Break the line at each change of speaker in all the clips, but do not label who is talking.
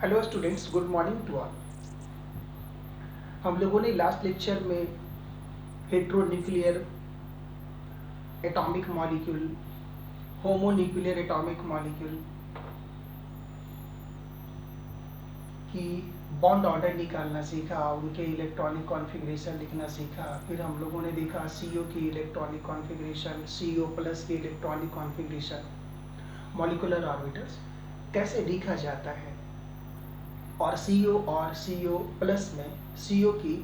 Hello students, good morning to all. हम लोगों ने लास्ट लेक्चर में heteronuclear atomic molecule, homonuclear atomic molecule की बॉन्ड ऑर्डर निकालना सीखा, उनके इलेक्ट्रॉनिक कॉन्फ़िगरेशन लिखना सीखा। फिर हम लोगों ने देखा CO की इलेक्ट्रॉनिक कॉन्फ़िगरेशन, CO प्लस की इलेक्ट्रॉनिक कॉन्फ़िगरेशन, मॉलिक्यूलर ऑर्बिटल्स कैसे लिखा जाता है, और CO प्लस में CO की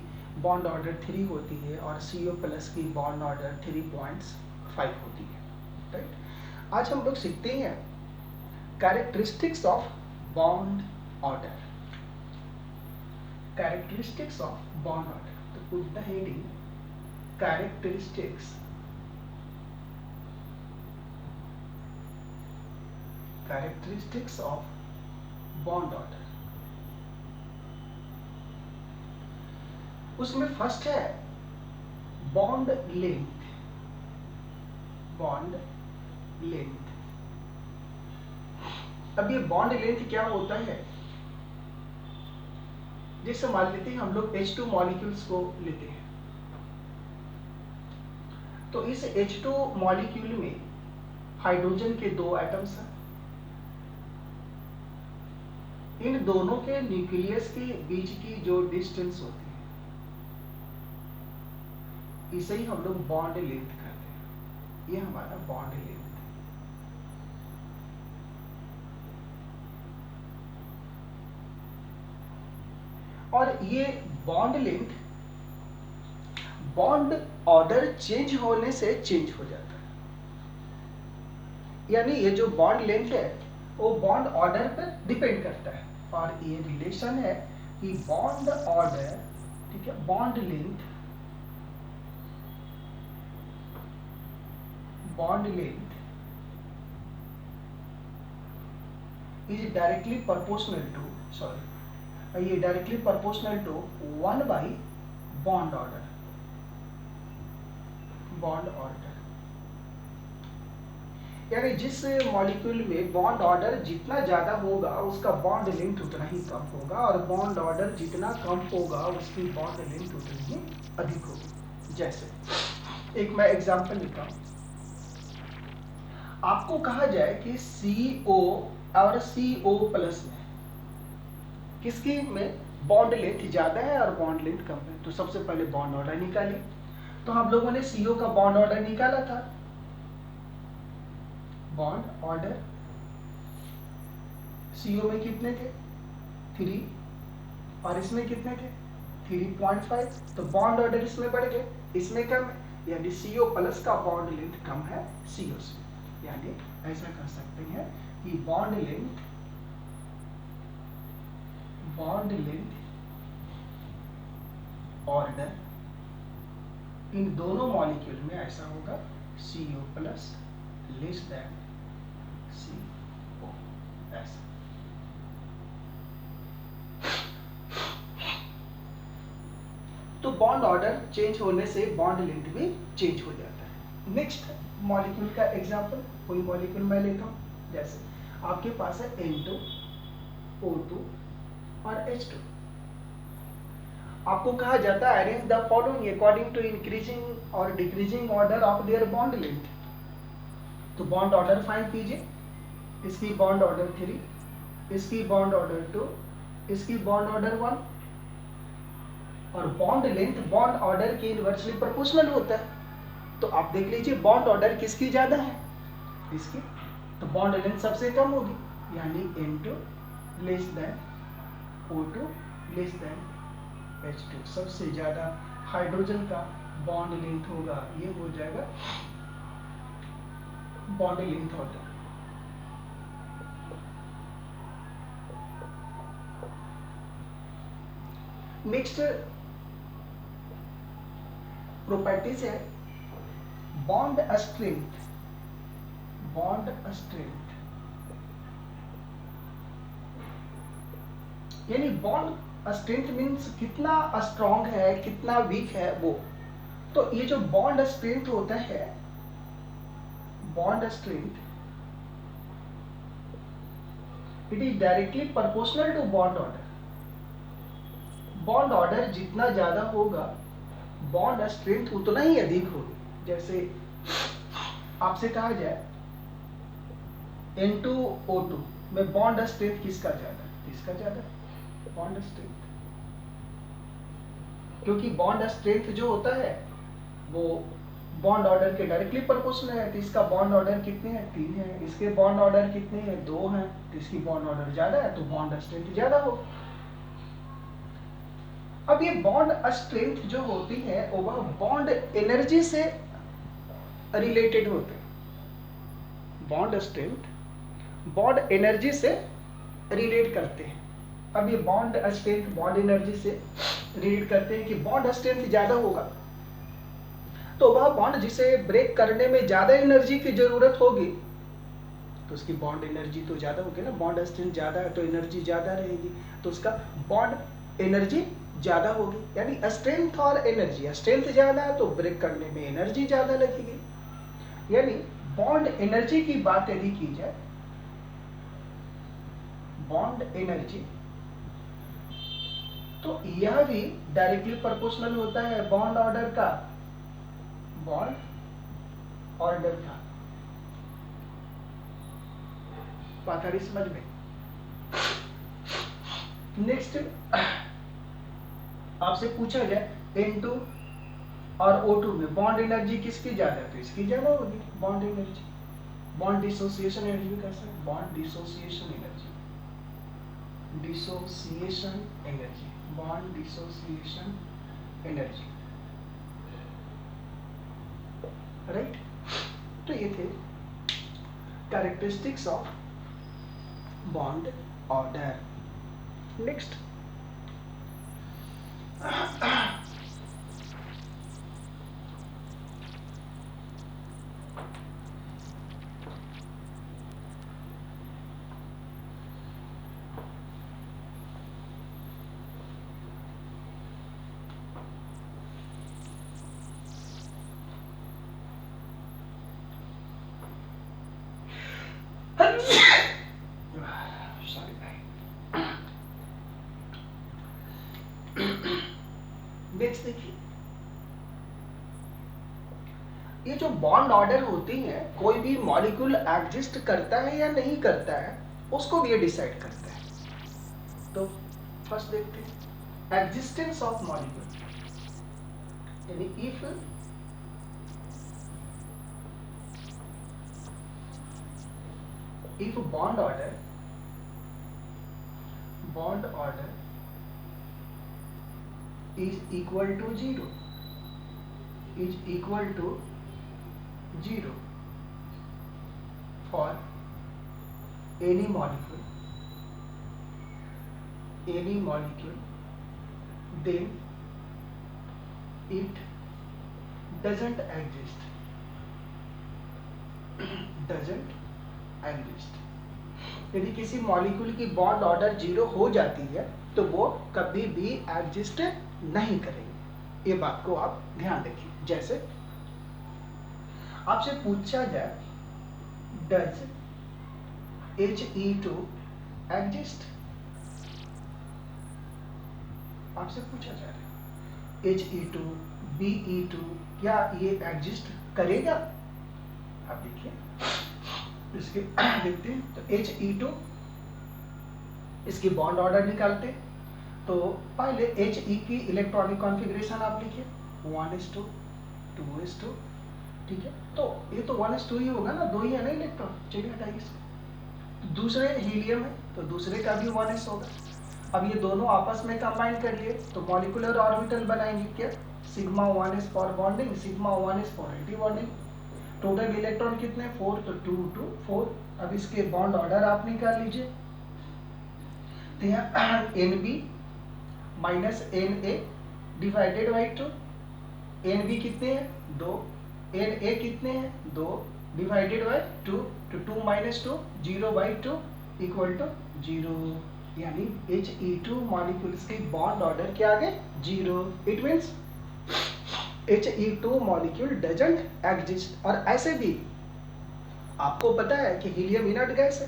बॉन्ड ऑर्डर 3 होती है और CO प्लस की बॉन्ड ऑर्डर 3.5 होती है। राइट, आज हम लोग सीखते हैं characteristics of bond order. Characteristics of bond order, तो put the heading characteristics of bond order. उसमें फर्स्ट है बॉन्ड लेंथ। बॉन्ड लेंथ, अब ये बॉन्ड लेंथ क्या होता है? जैसे मान लेते हैं हम लोग H2 मॉलिक्यूल्स को लेते हैं, तो इस H2 मॉलिक्यूल में हाइड्रोजन के 2 एटम्स हैं। इन दोनों के न्यूक्लियस के बीच की जो डिस्टेंस होती है, इसे ही हम लोग बॉन्ड लेंथ कहते हैं। ये हमारा बॉन्ड लेंथ। और ये bond length bond order change होने से चेंज हो जाता है। यानी ये जो बॉन्ड लेंथ है वो बॉन्ड ऑर्डर पर डिपेंड करता है, और ये रिलेशन है कि बॉन्ड ऑर्डर, ठीक है, bond length is directly proportional to, ये directly proportional to 1 by bond order. यानी जिस मॉलिक्यूल में बॉन्ड ऑर्डर जितना ज्यादा होगा उसका बॉन्ड लेंथ उतना ही कम होगा, और बॉन्ड ऑर्डर जितना कम होगा उसकी बॉन्ड लेंथ उतनी ही अधिक होगी। जैसे एक मैं एग्जांपल लेता हूं, आपको कहा जाए कि CO और CO प्लस में किसकी में बॉन्ड लेंथ ज्यादा है और बॉन्ड लेंथ कम है, तो सबसे पहले बॉन्ड ऑर्डर निकालिए। तो हम लोगों ने CO का बॉन्ड ऑर्डर निकाला था। बॉन्ड ऑर्डर CO में कितने थे? 3, और इसमें कितने थे? 3.5। तो बॉन्ड ऑर्डर इसमें बढ़ गए, इसमें कम है, यानी CO प्लस का बॉन्ड लेंथ कम है CO से। यानी ऐसा कर सकते हैं कि बॉन्ड लेंथ ऑर्डर इन दोनों मॉलिक्यूल में ऐसा होगा CO plus less than CO, ऐसा। तो बॉन्ड ऑर्डर चेंज होने से बॉन्ड लेंथ भी चेंज हो जाता है। नेक्स्ट मॉलिक्यूल का एग्जांपल, कोई मॉलिक्यूल मैं लेता हूं, जैसे आपके पास है N2, O2 और H2। आपको कहा जाता है arrange the following according to increasing और decreasing order of their bond length. तो बॉन्ड ऑर्डर फाइंड कीजिए, इसकी बॉन्ड ऑर्डर 3, इसकी बॉन्ड ऑर्डर 2, इसकी बॉन्ड ऑर्डर 1, और बॉन्ड लेंथ बॉन्ड ऑर्डर के इनवर्सली प्रोपोर्शनल होता है। तो आप देख लीजिए बॉन्ड ऑर्डर किसकी ज्यादा है? इसकी। तो बॉन्ड लेंथ सबसे कम होगी, यानी N2 less than O2 less than H2। सबसे ज्यादा हाइड्रोजन का बॉन्ड लेंथ होगा, ये हो जाएगा bond length order. Next properties है बॉन्ड स्ट्रेंथ। यानी बॉन्ड स्ट्रेंथ मीन्स कितना स्ट्रॉन्ग है, कितना वीक है वो। तो ये जो बॉन्ड स्ट्रेंथ होता है, bond strength it is directly proportional to bond order. Bond order जितना ज्यादा होगा बॉन्ड स्ट्रेंथ उतना ही अधिक होगी। जैसे आपसे कहा जाए N2O2 में बॉन्ड स्ट्रेंथ किसका ज्यादा है? किसका ज्यादा है? Bond strength. क्योंकि बॉन्ड स्ट्रेंथ जो होता है वो बॉन्ड ऑर्डर के डायरेक्टली प्रोपोर्शनल है। तो इसका बॉन्ड ऑर्डर कितने हैं? 3 है। इसके बॉन्ड ऑर्डर कितने हैं? 2 हैं। तो इसकी बॉन्ड ऑर्डर ज्यादा है तो बॉन्ड स्ट्रेंथ ज्यादा हो। अब ये बॉन्ड स्ट्रेंथ जो होती है वह बॉन्ड एनर्जी से रिलेटेड होते हैं। बॉन्ड स्ट्रेंथ बॉन्ड एनर्जी से रिलेट करते हैं। अब ये बॉन्ड स्ट्रेंथ बॉन्ड एनर्जी से रिलेट करते हैं कि बॉन्ड स्ट्रेंथ ज्यादा होगा तो वह बॉन्ड जिसे ब्रेक करने में ज्यादा एनर्जी की जरूरत होगी तो उसकी बॉन्ड एनर्जी तो ज्यादा होगी ना। बॉन्ड स्ट्रेंथ ज्यादा है तो एनर्जी ज्यादा रहेगी तो उसका बॉन्ड एनर्जी ज्यादा होगी। यानी स्ट्रेंथ और एनर्जी, स्ट्रेंथ ज्यादा है तो ब्रेक करने में एनर्जी ज्यादा लगेगी। यानी बॉन्ड एनर्जी की बात यदि की जाए, बॉन्ड एनर्जी, तो यह भी डायरेक्टली प्रोपोर्शनल होता है बॉन्ड ऑर्डर का, बॉन्ड ऑर्डर का। बात आ रही समझ में? नेक्स्ट आपसे पूछा जाए N2 और O2 में बॉन्ड एनर्जी किसकी ज्यादा है? तो इसकी ज्यादा होगी bond energy. Bond dissociation energy कैसे? Bond dissociation energy, dissociation energy, bond dissociation energy, right. तो ये थे characteristics of bond order. Next next देखिए, ये जो बॉन्ड ऑर्डर होती है कोई भी मॉलिक्यूल एग्जिस्ट करता है या नहीं करता है उसको भी ये डिसाइड करता है। तो फर्स्ट देखते हैं एग्जिस्टेंस ऑफ मॉलिक्यूल। यानी if bond order is equal to 0, is equal to 0 for any molecule, then it doesn't exist, यदि किसी मॉलिक्यूल की बॉन्ड ऑर्डर 0 हो जाती है तो वो कभी भी एग्जिस्ट नहीं करेंगे। ये बात को आप ध्यान रखिए। जैसे आपसे पूछा जाए डज He2 एग्जिस्ट, आपसे पूछा जा रहा है He2 Be2 क्या ये एग्जिस्ट करेगा? आप देखिए इसके देखते हैं तो He2 इसकी बॉन्ड ऑर्डर निकालते हैं तो पहले He की इलेक्ट्रॉनिक कॉन्फ़िगरेशन आप लिखिए 1s2 2s2, ठीक है। तो ये तो 1s2 ही होगा ना, 2 ही है ना इलेक्ट्रॉन। चलिए हटाइए इसको। दूसरे हीलियम है तो दूसरे का भी 1s होगा। अब ये दोनों आपस में कंबाइन कर लिए तो मॉलिक्यूलर ऑर्बिटल बनाएंगे क्या? Sigma 1s for bonding, sigma 1s for anti bonding. Total electron कितने? 4, तो 2 2 4। अब इसके बॉन्ड ऑर्डर आप निकाल लीजिए तो यहाँ NB minus NA divided by 2। NB कितने हैं? 2। NA कितने हैं? 2 डिवाइडेड बाई 2, तो 2 माइनस 2 0 बाई 2 इक्वल टू 0। यानी He2 मॉलिक्यूल्स की बॉन्ड ऑर्डर क्या आ गए? 0। It means He2 molecule doesn't exist. और ऐसे भी आपको पता है कि हीलियम इनर्ट गैस है।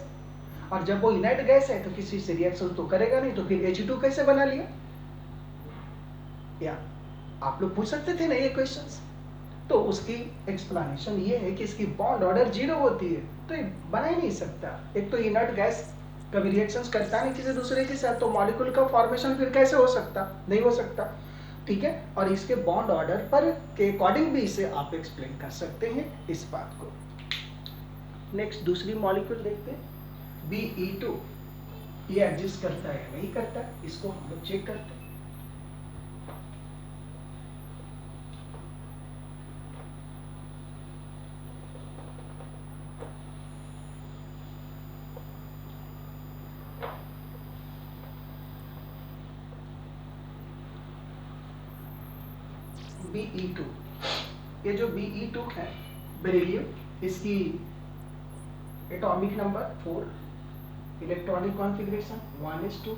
और जब वो इनर्ट गैस है तो किसी से रिएक्शन तो करेगा नहीं, तो फिर H2 कैसे बना लिया? या आप लोग पूछ सकते थे ना ये क्वेश्चंस। तो उसकी एक्सप्लेनेशन ये है कि इसकी बॉन्ड ऑर्डर 0 होती है, तो ये बना ही नहीं सकता। एक तो इनर्ट गैस कभी रिएक्शंस करता नहीं किसी दूसरे के साथ, तो मॉलिक्यूल का फॉर्मेशन फिर कैसे हो सकता? नहीं हो सकता। ठीक है, और इसके बॉन्ड ऑर्डर पर के अकॉर्डिंग भी इसे आप एक्सप्लेन कर सकते हैं इस बात को। नेक्स्ट दूसरी मॉलिक्यूल देखते हैं, Be2। ये एडजस्ट करता है नहीं करता, इसको हम लोग चेक करते हैं। Be2, ये जो Be2 है बेरिलियम, इसकी atomic number 4, electronic configuration 1s2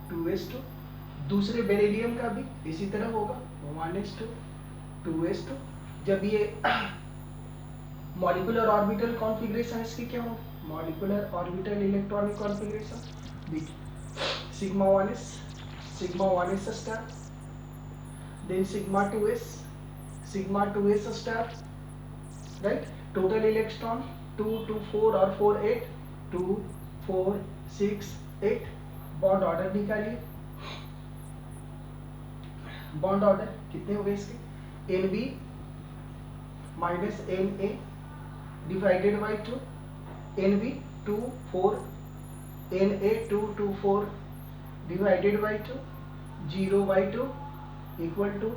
2s2। दूसरे बेरिलियम का भी इसी तरह होगा 1s2 2s2। जब ये मॉलिक्यूलर ऑर्बिटल कॉन्फ़िगरेशन इसकी क्या हो? Molecular orbital electronic configuration sigma 1s, sigma 1s star, then sigma 2s star, right. Total electron 2 2 4 और 4 8, 2 4 6 8। बॉन्ड ऑर्डर निकालिए। बॉन्ड ऑर्डर कितने हो गए इसके? NB minus NA divided by 2, NB 2 4, NA 2 2 4 divided by 2, 0 by 2 equal to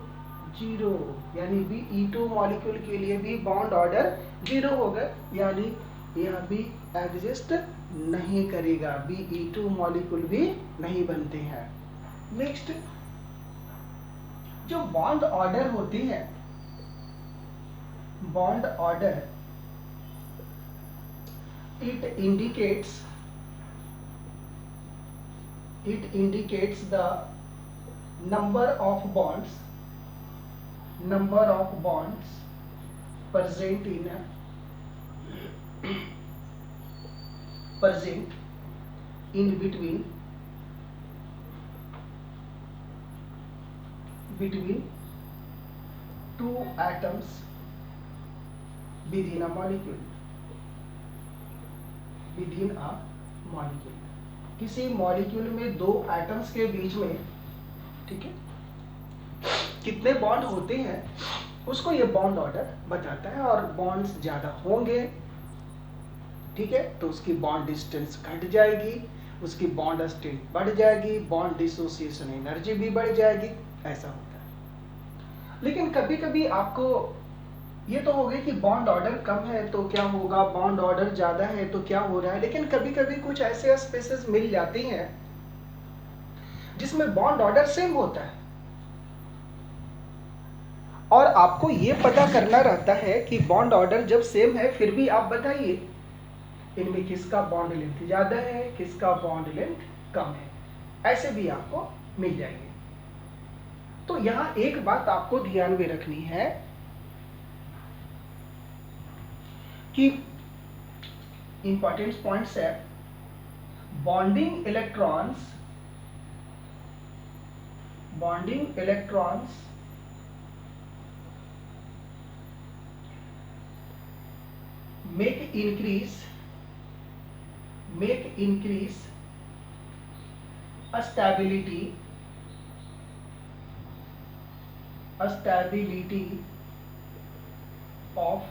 0। यानी Be2 molecule के लिए भी बॉन्ड ऑर्डर 0 होगा, यानी यह भी एग्जिस्ट नहीं करेगा, Be2 मॉलिक्यूल भी नहीं बनते हैं। नेक्स्ट जो बॉन्ड ऑर्डर होती है, bond order it indicates the number of bonds present in between two atoms within a molecule, किसी मॉलिक्यूल में दो एटम्स के बीच में, ठीक है, कितने बॉन्ड होते हैं उसको ये बॉन्ड ऑर्डर बताता है। और बॉन्ड्स ज्यादा होंगे, ठीक है, तो उसकी बॉन्ड डिस्टेंस घट जाएगी, उसकी बॉन्ड स्ट्रेंथ बढ़ जाएगी, बॉन्ड डिसोसिएशन एनर्जी भी बढ़ जाएगी, ऐसा होता है। लेकिन कभी कभी आपको ये तो हो गई कि बॉन्ड ऑर्डर कम है तो क्या होगा, बॉन्ड ऑर्डर ज्यादा है तो क्या हो रहा है। लेकिन कभी कभी कुछ ऐसे स्पेसेस मिल जाती हैं जिसमें बॉन्ड ऑर्डर सेम होता है, और आपको ये पता करना रहता है कि बॉन्ड ऑर्डर जब सेम है फिर भी आप बताइए इनमें किसका बॉन्ड लेंथ ज्यादा है, किसका बॉन्ड लेंथ कम है, ऐसे भी आपको मिल जाएंगे। तो यहां एक बात आपको ध्यान में रखनी है कि इंपॉर्टेंट पॉइंट्स है, bonding electrons make increase a stability of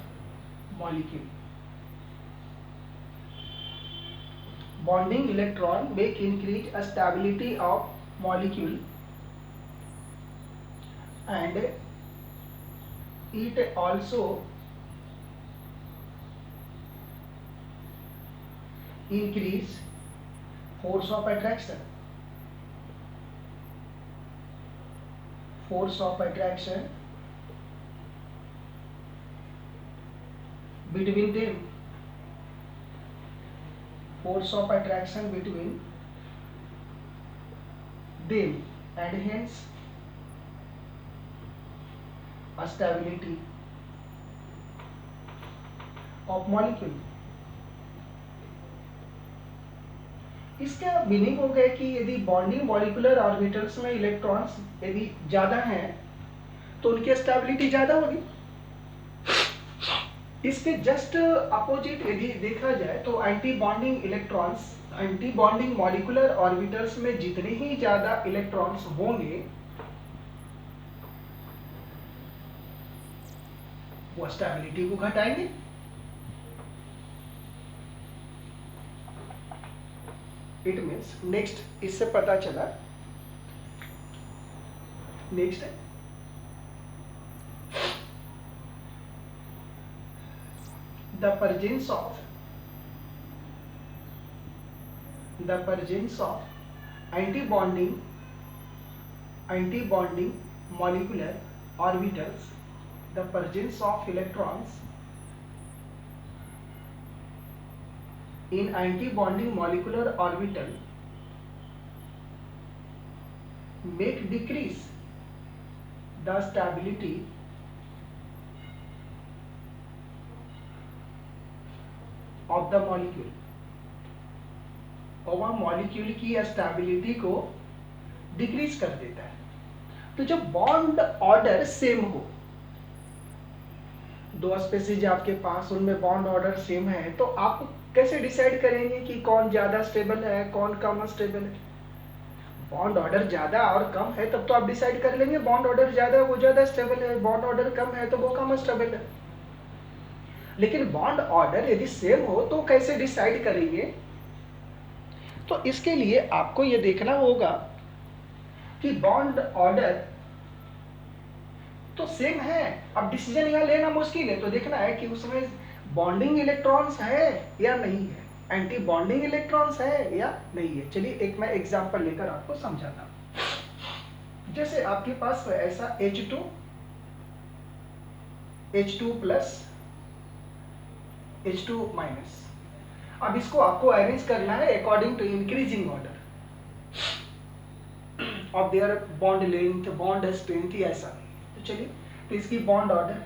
molecule. Bonding electron make increase a stability of molecule, and it also increase force of attraction between them, and hence a stability of molecule. इसका meaning हो गया कि यदि bonding molecular orbitals में electrons यदि ज़्यादा हैं तो उनकी स्टेबिलिटी ज़्यादा होगी। इसके जस्ट अपोजिट यदि देखा जाए तो anti bonding electrons, anti bonding molecular orbitals में जितने ही ज़्यादा इलेक्ट्रॉन्स होंगे वो स्टेबिलिटी को घटाएंगे। इट मीन्स नेक्स्ट इससे पता चला, नेक्स्ट है the presence of anti-bonding molecular orbitals, the presence of electrons in anti-bonding molecular orbital make decrease the stability of the molecule, और वह मॉलिक्यूल की स्टेबिलिटी को डिक्रीज कर देता है। तो जब बॉन्ड ऑर्डर सेम हो, दो स्पेसीज आपके पास, उनमें बॉन्ड ऑर्डर सेम है, तो आप कैसे डिसाइड करेंगे कि कौन ज्यादा स्टेबल है कौन कम स्टेबल है? बॉन्ड ऑर्डर ज्यादा और कम है तब तो आप डिसाइड कर लेंगे बॉन्ड ऑर्डर ज्यादा है वो ज्यादा स्टेबल है, बॉन्ड ऑर्डर कम है तो वो कम स्टेबल है। लेकिन बॉन्ड ऑर्डर यदि सेम हो तो कैसे डिसाइड करेंगे? तो इसके लिए आपको ये देखना होगा कि बॉन्ड ऑर्डर तो सेम है, अब डिसीजन यहाँ लेना मुश्किल है, तो देखना है कि उसमें बॉन्डिंग इलेक्ट्रॉन्स है या नहीं है, एंटी बॉन्डिंग इलेक्ट्रॉन्स है या नहीं है। चलिए एक मैं एग्जांपल लेकर आपको समझाता हूं। जैसे आपके पास ऐसा H2 प्लस H2 माइनस, अब इसको आपको अरेंज करना है according to increasing order of their bond length, bond strength, ऐसा। तो चलिए, तो इसकी बॉन्ड ऑर्डर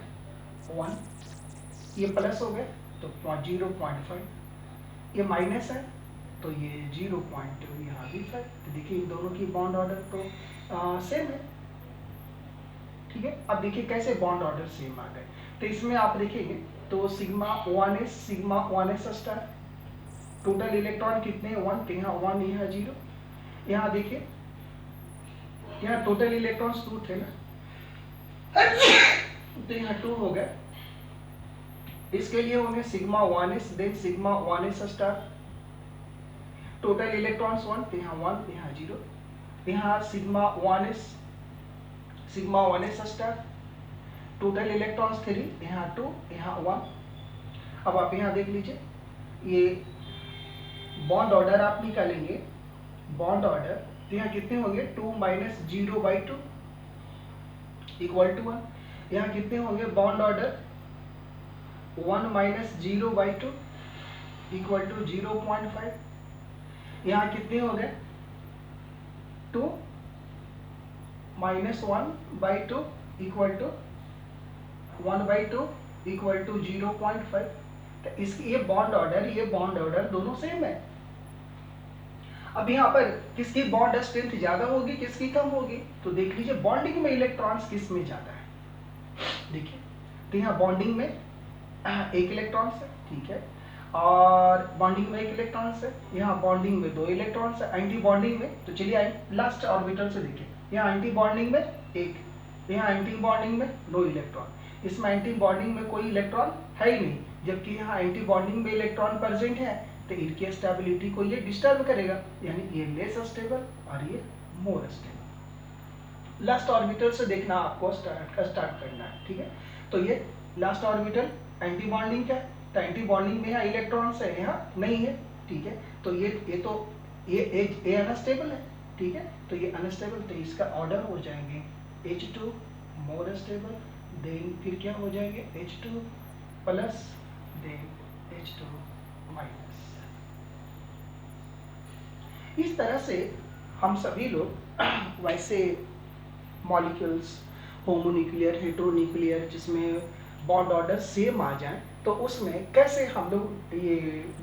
1, ये प्लस हो गया तो 0.5, ये माइनस है तो ये 0.2, यहाँ भी 5। तो देखिए इन दोनों की बॉन्ड ऑर्डर तो सेम है, ठीक है। अब देखिए कैसे बॉन्ड ऑर्डर सेम आ गए, तो इसमें आप देखेंगे तो sigma 1s star, total electron कितने 1, तो यहाँ 1, यहाँ 0। यहाँ देखिए यहाँ टोटल इलेक्ट्रॉन्स 2 थे ना, तो यहाँ 2 हो गए। इसके लिए होंगे sigma 1s then sigma 1s star, total electrons 1, तो यहाँ 1, यहाँ 0। यहाँ sigma 1s star, total electrons 3, यहाँ 2, यहाँ 1। अब आप यहाँ देख लीजिए, ये बॉन्ड ऑर्डर आप निकालेंगे, बॉन्ड ऑर्डर तो यहाँ कितने होंगे 2 माइनस 0/2 इक्वल टू 1। यहाँ कितने होंगे bond order 1 minus 0/2 equal to 0.5। यहाँ कितने हो गए 2 माइनस 1/2 इक्वल टू 1/2 इक्वल टू 0.5। तो इसकी ये बॉन्ड ऑर्डर दोनों सेम है। अब यहाँ पर किसकी बॉन्ड स्ट्रेंथ ज्यादा होगी, किसकी कम होगी? तो देख लीजिए बॉन्डिंग में इलेक्ट्रॉन्स किस में ज्यादा है, देखिए तो यहाँ बॉन्डिंग में 1 इलेक्ट्रॉन्स है, ठीक है, और बॉन्डिंग में 1 इलेक्ट्रॉन्स है, यहाँ बॉन्डिंग में 2 इलेक्ट्रॉन्स है, एंटी बॉन्डिंग में, तो चलिए लास्ट ऑर्बिटल से देखिए, यहाँ एंटी बॉन्डिंग में 1, यहाँ एंटी बॉन्डिंग में 2 इलेक्ट्रॉन, इसमें एंटी बॉन्डिंग में कोई इलेक्ट्रॉन है ही नहीं, जबकि यहाँ एंटी बॉन्डिंग में इलेक्ट्रॉन प्रेजेंट है, तो इनकी स्टेबिलिटी को ये डिस्टर्ब करेगा, यानी ये लेस स्टेबल और ये मोर स्टेबल। लास्ट ऑर्बिटल से देखना आपको स्टार्ट करना है, ठीक है। तो ये लास्ट ऑर्बिटल एंटी बॉन्डिंग का, तो एंटी बॉन्डिंग में यहाँ इलेक्ट्रॉन्स है, यहाँ नहीं है, ठीक है। तो ये अनस्टेबल है, ठीक है, तो ये अनस्टेबल, तो इसका ऑर्डर हो जाएंगे H2 मोर स्टेबल, देन फिर क्या हो जाएंगे H2 plus, then H2 minus. इस तरह से हम सभी लोग वैसे मॉलिक्यूल्स होमोन्यूक्लियर, हेटेरोन्यूक्लियर, जिसमें बॉन्ड ऑर्डर सेम आ जाए तो उसमें कैसे हम लोग ये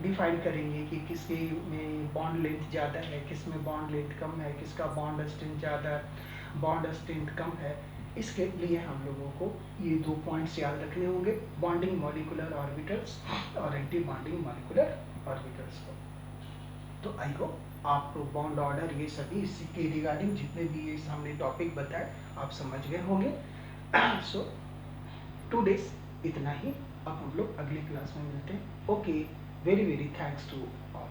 डिफाइन करेंगे कि किसके में बॉन्ड लेंथ ज़्यादा है, किस में बॉन्ड लेंथ कम है, किसका बॉन्ड स्ट्रेंथ ज़्यादा है, बॉन्ड स्ट्रेंथ कम है। इसके लिए हम लोगों को ये 2 पॉइंट्स याद रखने होंगे, बॉन्डिंग मॉलिक्यूलर ऑर्बिटल्स और एंटी बॉन्डिंग मॉलिक्यूलर ऑर्बिटल्स को। तो आई होप आप बॉन्ड ऑर्डर ये सभी इसी के रिगार्डिंग जितने भी ये हमने टॉपिक बताए आप समझ गए होंगे। सो टुडेज इतना ही, अब हम लोग अगले क्लास में मिलते हैं। Okay, very very thanks to all.